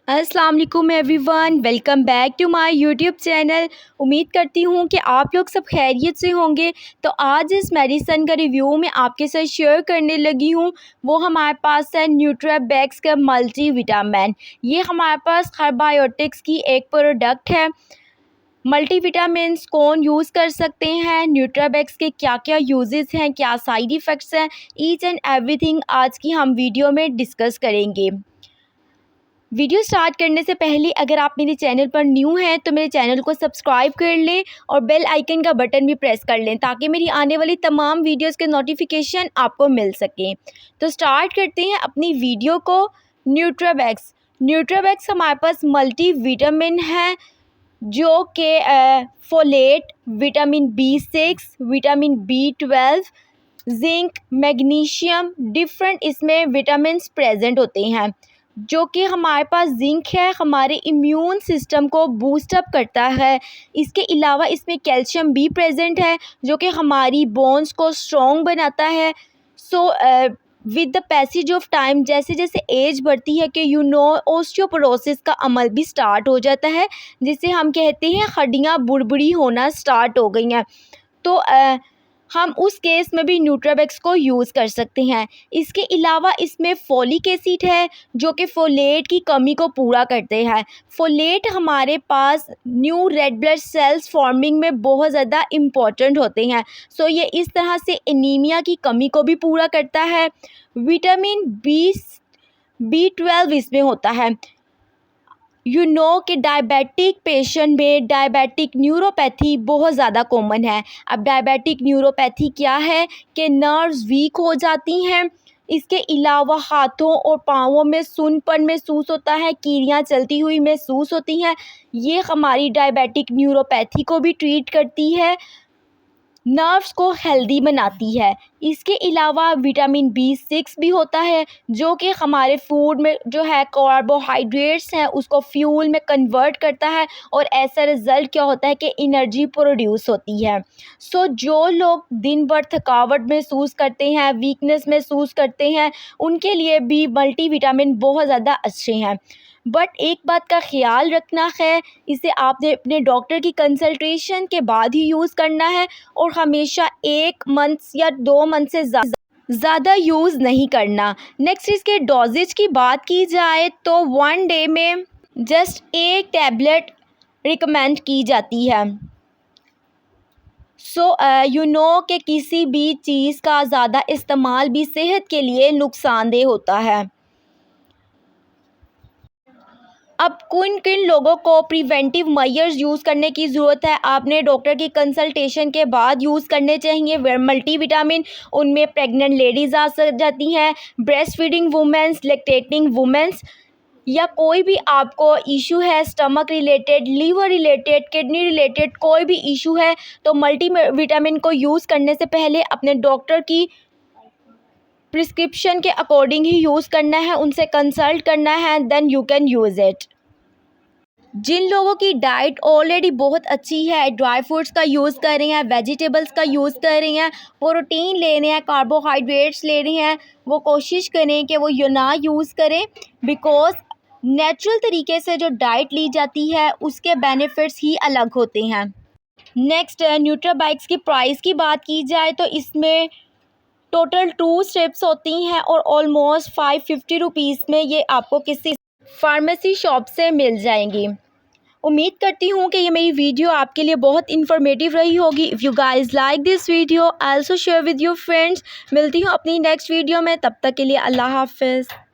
अस्सलाम वालेकुम everyone, welcome back to my YouTube channel. उम्मीद करती हूँ कि आप लोग सब खैरियत से होंगे। तो आज इस मेडिसन का रिव्यू मैं आपके साथ शेयर करने लगी हूँ। वो हमारे पास है न्यूट्राबैक्स का मल्टी विटामिन। ये हमारे पास खरबायोटिक्स की एक प्रोडक्ट है। मल्टी विटामिन्स कौन यूज़ कर सकते हैं, न्यूट्राबैक्स के क्या क्या यूजेस हैं, क्या साइड इफ़ेक्ट्स हैं, ईच एंड एवरीथिंग आज की हम वीडियो में डिस्कस करेंगे। वीडियो स्टार्ट करने से पहले अगर आप मेरे चैनल पर न्यू हैं तो मेरे चैनल को सब्सक्राइब कर लें और बेल आइकन का बटन भी प्रेस कर लें ताकि मेरी आने वाली तमाम वीडियोस के नोटिफिकेशन आपको मिल सकें। तो स्टार्ट करते हैं अपनी वीडियो को। न्यूट्राबैक्स हमारे पास मल्टी विटामिन है जो कि folate, vitamin B6, vitamin B12, zinc, magnesium, different इसमें विटामिन्स प्रेजेंट होते हैं। जो कि हमारे पास जिंक है, हमारे इम्यून सिस्टम को बूस्टअप करता है। इसके अलावा इसमें कैल्शियम भी प्रेजेंट है जो कि हमारी बोन्स को स्ट्रॉन्ग बनाता है। So with the passage of time, जैसे जैसे एज बढ़ती है कि ओस्टियोपोरोसिस का अमल भी स्टार्ट हो जाता है, जिसे हम कहते हैं हड्डियाँ बुड़बुड़ी होना स्टार्ट हो गई हैं। तो हम उस केस में भी न्यूट्राबैक्स को यूज़ कर सकते हैं। इसके अलावा इसमें फोलिक एसिड है जो कि फोलेट की कमी को पूरा करते हैं। फोलेट हमारे पास new red blood cells forming में बहुत ज़्यादा इम्पॉर्टेंट होते हैं। सो ये इस तरह से एनीमिया की कमी को भी पूरा करता है। विटामिन B12 इसमें होता है। कि डायबिटिक पेशेंट में डायबिटिक न्यूरोपैथी बहुत ज़्यादा कॉमन है। अब डायबिटिक न्यूरोपैथी क्या है कि नर्व्स वीक हो जाती हैं। इसके अलावा हाथों और पाँवों में सूनपन महसूस होता है, कीड़ियाँ चलती हुई महसूस होती हैं। ये हमारी डायबिटिक न्यूरोपैथी को भी ट्रीट करती है, नर्व्स को हेल्दी बनाती है। इसके अलावा विटामिन B6 भी होता है जो कि हमारे फूड में जो है कार्बोहाइड्रेट्स हैं उसको फ्यूल में कन्वर्ट करता है और ऐसा रिज़ल्ट क्या होता है कि एनर्जी प्रोड्यूस होती है। सो जो लोग दिन भर थकावट महसूस करते हैं, वीकनेस महसूस करते हैं, उनके लिए भी मल्टीविटामिन बहुत ज़्यादा अच्छे हैं। बट एक बात का ख़्याल रखना है, इसे आपने अपने डॉक्टर की कंसल्टेशन के बाद ही यूज़ करना है और हमेशा 1 मंथ या 2 मंथ से ज़्यादा यूज़ नहीं करना। नेक्स्ट इसके डोजेज की बात की जाए तो 1 डे में जस्ट 1 टैबलेट रिकमेंड की जाती है। कि किसी भी चीज़ का ज़्यादा इस्तेमाल भी सेहत के लिए नुकसानदेह होता है। अब किन किन लोगों को प्रिवेंटिव मेजर्स यूज़ करने की ज़रूरत है, आपने डॉक्टर की कंसल्टेशन के बाद यूज़ करने चाहिए मल्टीविटामिन। उनमें प्रेग्नेंट लेडीज़ आ जाती हैं, breast feeding women's, lactating women's, या कोई भी आपको इशू है stomach related, liver related, kidney related कोई भी इशू है तो मल्टीविटामिन को यूज़ करने से पहले अपने डॉक्टर की प्रिस्क्रिप्शन के अकॉर्डिंग ही यूज़ करना है, उनसे कंसल्ट करना है, then you can use it. जिन लोगों की डाइट ऑलरेडी बहुत अच्छी है, ड्राई फ्रूट्स का यूज़ कर रहे हैं, वेजिटेबल्स का यूज़ कर रहे हैं, प्रोटीन ले रहे हैं, कार्बोहाइड्रेट्स ले रहे हैं, वो कोशिश करें कि वो ना यूज़ करें, बिकॉज नेचुरल तरीके से जो डाइट ली जाती है उसके बेनिफिट्स ही अलग होते हैं। नेक्स्ट न्यूट्राबैक्स की प्राइस की बात की जाए तो इसमें टोटल 2 स्ट्रिप्स होती हैं और ऑलमोस्ट 550 रुपीज़ में ये आपको किसी फार्मेसी शॉप से मिल जाएंगी। उम्मीद करती हूँ कि ये मेरी वीडियो आपके लिए बहुत इन्फॉर्मेटिव रही होगी। If you guys like this video, also share with your friends. मिलती हूँ अपनी नेक्स्ट वीडियो में, तब तक के लिए अल्लाह हाफ़िज़।